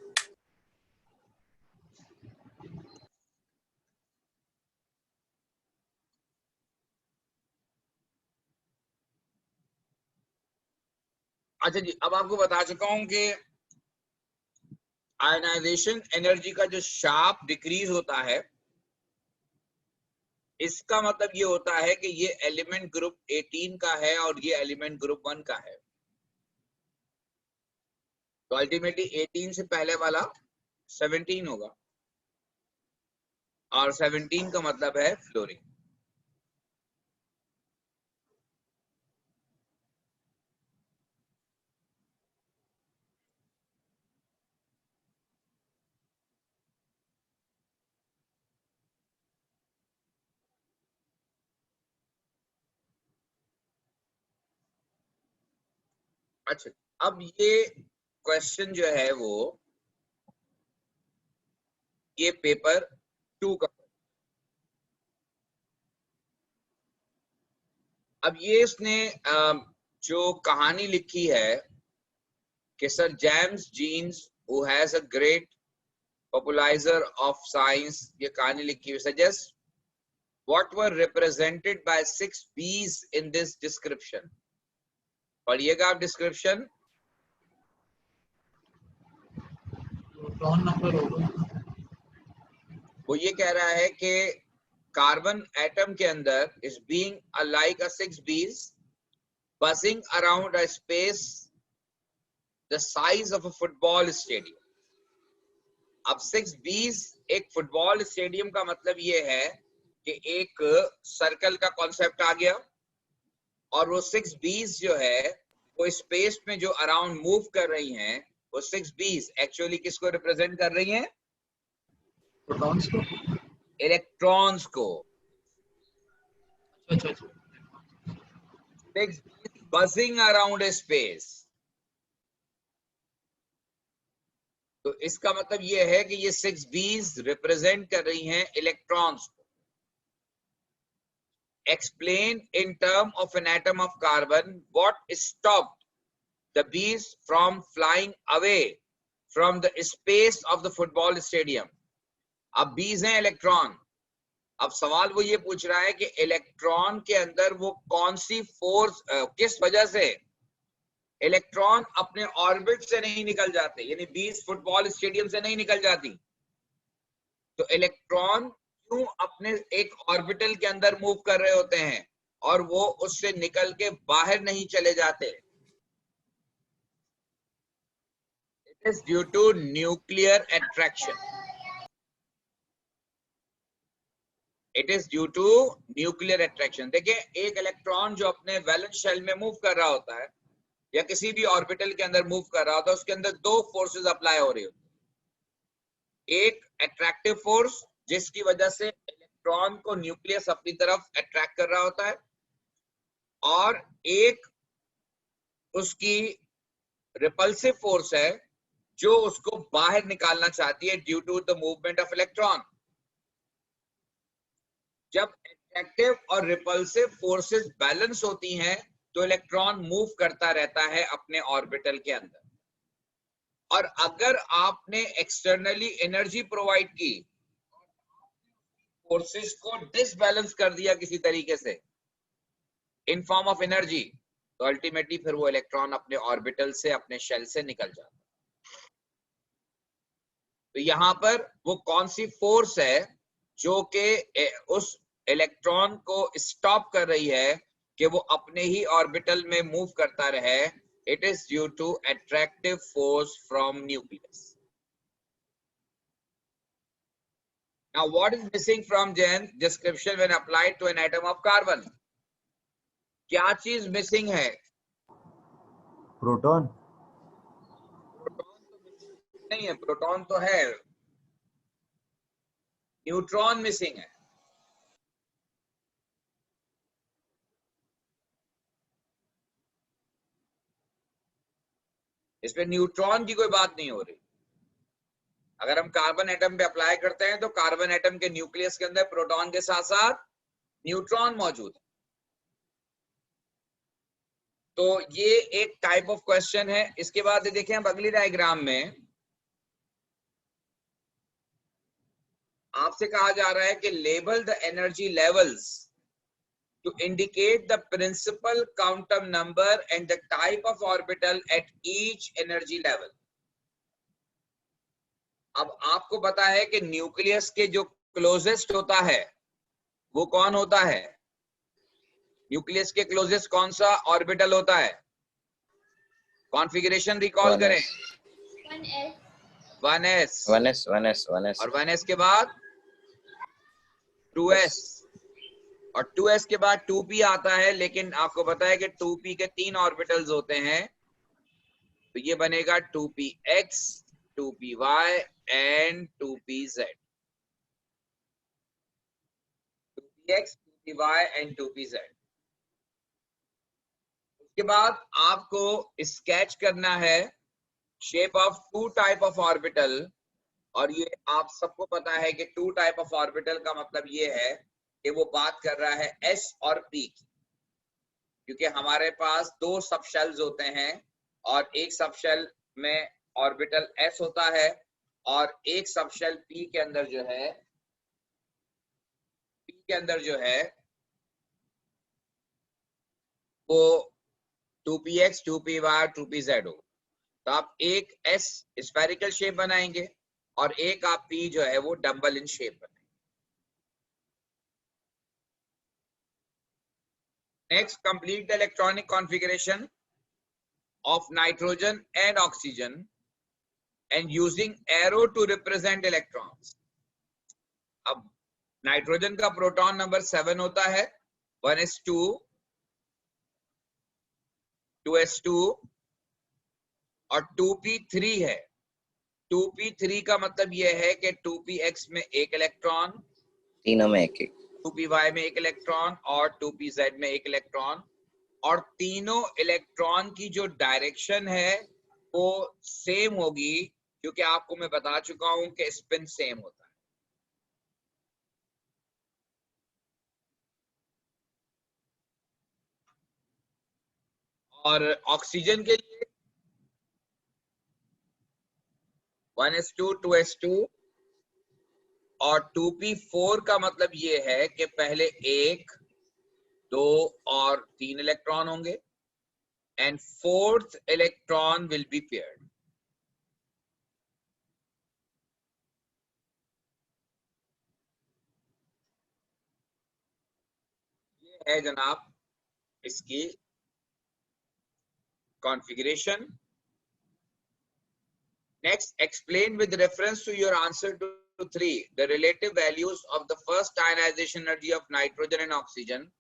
अच्छा जी, अब आपको बता चुका हूं कि आयनाइजेशन एनर्जी का जो शार्प डिक्रीज होता है इसका मतलब ये होता है कि ये एलिमेंट ग्रुप 18 का है और ये एलिमेंट ग्रुप 1 का है। तो अल्टीमेटली 18 से पहले वाला 17 होगा और 17 का मतलब है फ्लोरीन। अच्छा, अब ये क्वेश्चन जो है वो ये पेपर 2 का। अब ये इसने जो कहानी लिखी है कि sir James Jeans who has a great populariser of science, ये कहानी लिखी हुई suggest what were represented by 6 B's in this description. पढ़िएगा आप डिस्क्रिप्शन। प्रोटॉन नंबर होगा। वो ये कह रहा है कि कार्बन एटम के अंदर is being like a 6 B's buzzing around a space the size of a football stadium। अब 6 B's एक फुटबॉल स्टेडियम का मतलब ये है कि एक सर्कल का कॉन्सेप्ट आ गया और वो 6 B's जो है वो स्पेस में जो अराउंड मूव कर रही हैं, वो 6 B's एक्चुअली किसको रिप्रेजेंट कर रही हैं? प्रोटॉन्स को। इलेक्ट्रॉन्स को। अच्छा अच्छा। 6 B's buzzing around a space। तो इसका मतलब ये है कि ये 6 B's रिप्रेजेंट कर रही हैं इलेक्ट्रॉन्स को। Explain in term of an atom of carbon what stopped the bees from flying away from the space of the football stadium। अब bees हैं इलेक्ट्रॉन। अब सवाल वो ये पूछ रहा है कि इलेक्ट्रॉन के अंदर वो कौन सी फोर्स, किस वजह से इलेक्ट्रॉन अपने ऑर्बिट से नहीं निकल जाते, यानी बीस फुटबॉल स्टेडियम से नहीं निकल जाती। तो इलेक्ट्रॉन क्यों अपने एक ऑर्बिटल के अंदर मूव कर रहे होते हैं और वो उससे निकल के बाहर नहीं चले जाते? It is due to nuclear attraction. It is due to nuclear attraction. देखिए, एक इलेक्ट्रॉन जो अपने वैलेंस शेल में मूव कर रहा होता है या किसी भी ऑर्बिटल के अंदर मूव कर रहा होता है, उसके अंदर दो फोर्सेस अप्लाई हो रही होती है। एक अट्रैक्टिव फोर्स जिसकी वजह से इलेक्ट्रॉन को न्यूक्लियस अपनी तरफ अट्रैक्ट कर रहा होता है, और एक उसकी रिपल्सिव फोर्स है जो उसको बाहर निकालना चाहती है due to the movement of electron. जब अट्रैक्टिव और रिपल्सिव फोर्सेस बैलेंस होती हैं तो इलेक्ट्रॉन मूव करता रहता है अपने ऑर्बिटल के अंदर। और अगर आपने एक्सटर्नली एनर्जी प्रोवाइड की, फोर्सेस को डिसबैलेंस कर दिया किसी तरीके से इन फॉर्म ऑफ एनर्जी, तो अल्टीमेटली फिर वो इलेक्ट्रॉन अपने ऑर्बिटल से, अपने शेल से निकल जाता है। तो यहां पर वो कौन सी फोर्स है जो कि उस इलेक्ट्रॉन को स्टॉप कर रही है कि वो अपने ही ऑर्बिटल में मूव करता रहे? It is due to attractive force from nucleus. Now what is missing from Jain's description when applied to an atom of carbon? क्या चीज मिसिंग है? प्रोटॉन। प्रोटॉन तो नहीं है, प्रोटॉन तो है, न्यूट्रॉन मिसिंग है। इसमें न्यूट्रॉन की कोई बात नहीं हो रही। अगर हम कार्बन एटम पे अप्लाई करते हैं तो कार्बन एटम के न्यूक्लियस के अंदर प्रोटॉन के साथ साथ न्यूट्रॉन मौजूद है। तो ये एक टाइप ऑफ क्वेश्चन है। इसके बाद देखें अब अगली डायग्राम में आपसे कहा जा रहा है कि label the energy levels to indicate the principal quantum number and the type of orbital at each energy level। अब आपको पता है कि न्यूक्लियस के जो क्लोजेस्ट होता है वो कौन होता है? न्यूक्लियस के क्लोजेस्ट कौन सा ऑर्बिटल होता है? कॉन्फ़िगरेशन रिकॉल करें। 1s 1s और 1s के बाद 2s और 2s के बाद 2p आता है, लेकिन आपको पता है कि 2p के 3 ऑर्बिटल्स होते हैं, तो ये बनेगा 2px, 2py and 2pz। 2px, 2py and 2pz। उसके बाद आपको स्केच करना है shape of 2 type of orbital, और ये आप सबको पता है कि 2 टाइप ऑफ ऑर्बिटल का मतलब ये है कि वो बात कर रहा है s और p की, क्योंकि हमारे पास 2 सब शेल्स होते हैं और एक सब शेल में ऑर्बिटल s होता है और एक सब शेल p के अंदर जो है वो 2px, 2py, 2pz हो। तो आप एक s स्फेरिकल शेप बनाएंगे और एक आप p जो है वो डम्बल इन शेप बनाएंगे। Next, complete the electronic configuration of nitrogen and oxygen and using arrow to represent electrons. अब नाइट्रोजन का प्रोटॉन नंबर 7 होता है, 1s2, 2s2 और 2p3 है। 2p3 का मतलब यह है कि 2px में एक इलेक्ट्रॉन, तीनों में एक एक, 2py में एक इलेक्ट्रॉन और 2pz में एक इलेक्ट्रॉन, और तीनों इलेक्ट्रॉन की जो डायरेक्शन है वो सेम होगी, क्योंकि आपको मैं बता चुका हूं कि स्पिन सेम होता है। और ऑक्सीजन के लिए 1s2, 2s2 और 2p4 का मतलब ये है कि पहले 1, 2 और 3 इलेक्ट्रॉन होंगे and 4th electron will be paired. ये है जनाब इसकी configuration. Next, explain with reference to your answer to 3 the relative values of the first ionization energy of nitrogen and oxygen.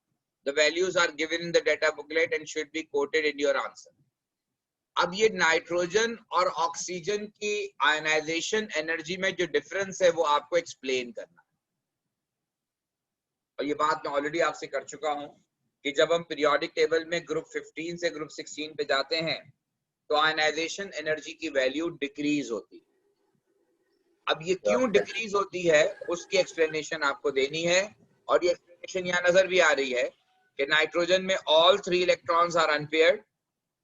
The values are given in the data booklet and should be quoted in your answer. अब ये nitrogen और oxygen की ionization energy में जो difference है वो आपको explain करना है, और ये बात मैं ऑलरेडी आपसे कर चुका हूं कि जब हम पीरियोडिक टेबल में ग्रुप 15 से ग्रुप 16 पे जाते हैं तो आयनाइजेशन एनर्जी की वैल्यू डिक्रीज होती है। अब ये क्यों डिक्रीज होती है उसकी एक्सप्लेनेशन आपको देनी है, और ये एक्सप्लेनेशन यहाँ नजर भी आ रही है कि नाइट्रोजन में ऑल 3 इलेक्ट्रॉन्स आर अनपेयर्ड,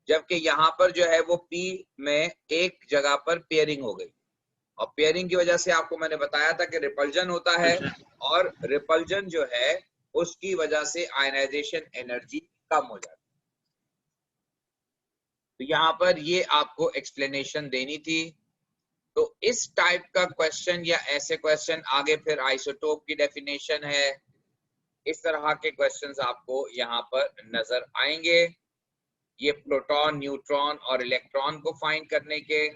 जबकि यहाँ पर जो है वो p में एक जगह पर पेयरिंग हो गई, और पेयरिंग की वजह से आपको मैंने बताया था कि रिपल्जन होता है, और रिपल्जन जो है उसकी वजह से आयनाइजेशन एनर्जी कम हो जाती है। तो यहाँ पर ये आपको एक्सप्लेनेशन देनी थी। तो इस टाइप का क्वेश्चन या ऐसे क्वेश्चन आगे फिर आइसोटोप की डेफिनेशन है, इस तरह के क्वेश्चंस आपको यहाँ पर नजर आएंगे। ये प्रोटॉन, न्यूट्रॉन और इलेक्ट्रॉन को फाइंड करने के,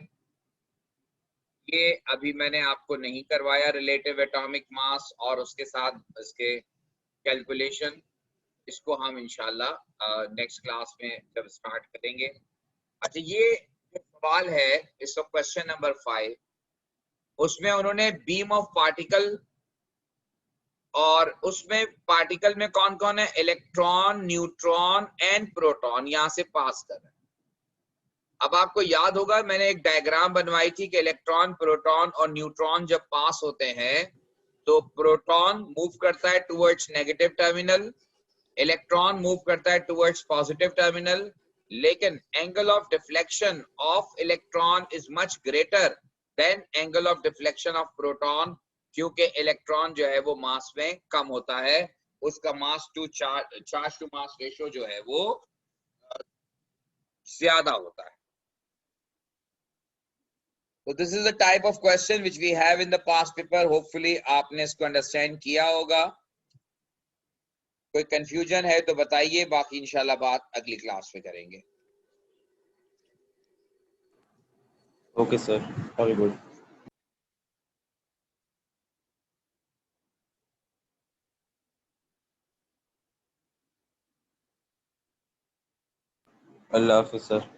ये अभी मैंने आपको नहीं करवाया रिलेटिव एटॉमिक मास और उसके साथ इसके कैलकुलेशन, इसको हम इंशाल्लाह नेक्स्ट क्लास में जब स्टार्ट करेंगे। अच्छा, ये जो सवाल है इस क्वेश्चन नंबर 5, उसमें उन्होंने बीम ऑफ पार्टिकल, और उसमें पार्टिकल में कौन कौन है, इलेक्ट्रॉन, न्यूट्रॉन एंड प्रोटॉन, यहां से पास कर रहे हैं। अब आपको याद होगा मैंने एक डायग्राम बनवाई थी कि इलेक्ट्रॉन, प्रोटॉन और न्यूट्रॉन जब पास होते हैं तो प्रोटॉन मूव करता है towards negative terminal, electron move करता है टुवर्ड्स पॉजिटिव टर्मिनल, लेकिन angle of deflection of electron is much greater than angle of deflection of proton, क्योंकि इलेक्ट्रॉन जो है वो मास में कम होता है, उसका mass to charge to mass ratio जो है वो ज्यादा होता है। So this is the type of question which we have in the past paper. Hopefully आपने इसको अंडरस्टैंड किया होगा। कोई कंफ्यूजन है तो बताइए, बाकी इंशाल्लाह बात अगली क्लास में करेंगे। Okay sir, all good. अल्लाह हाफिज सर।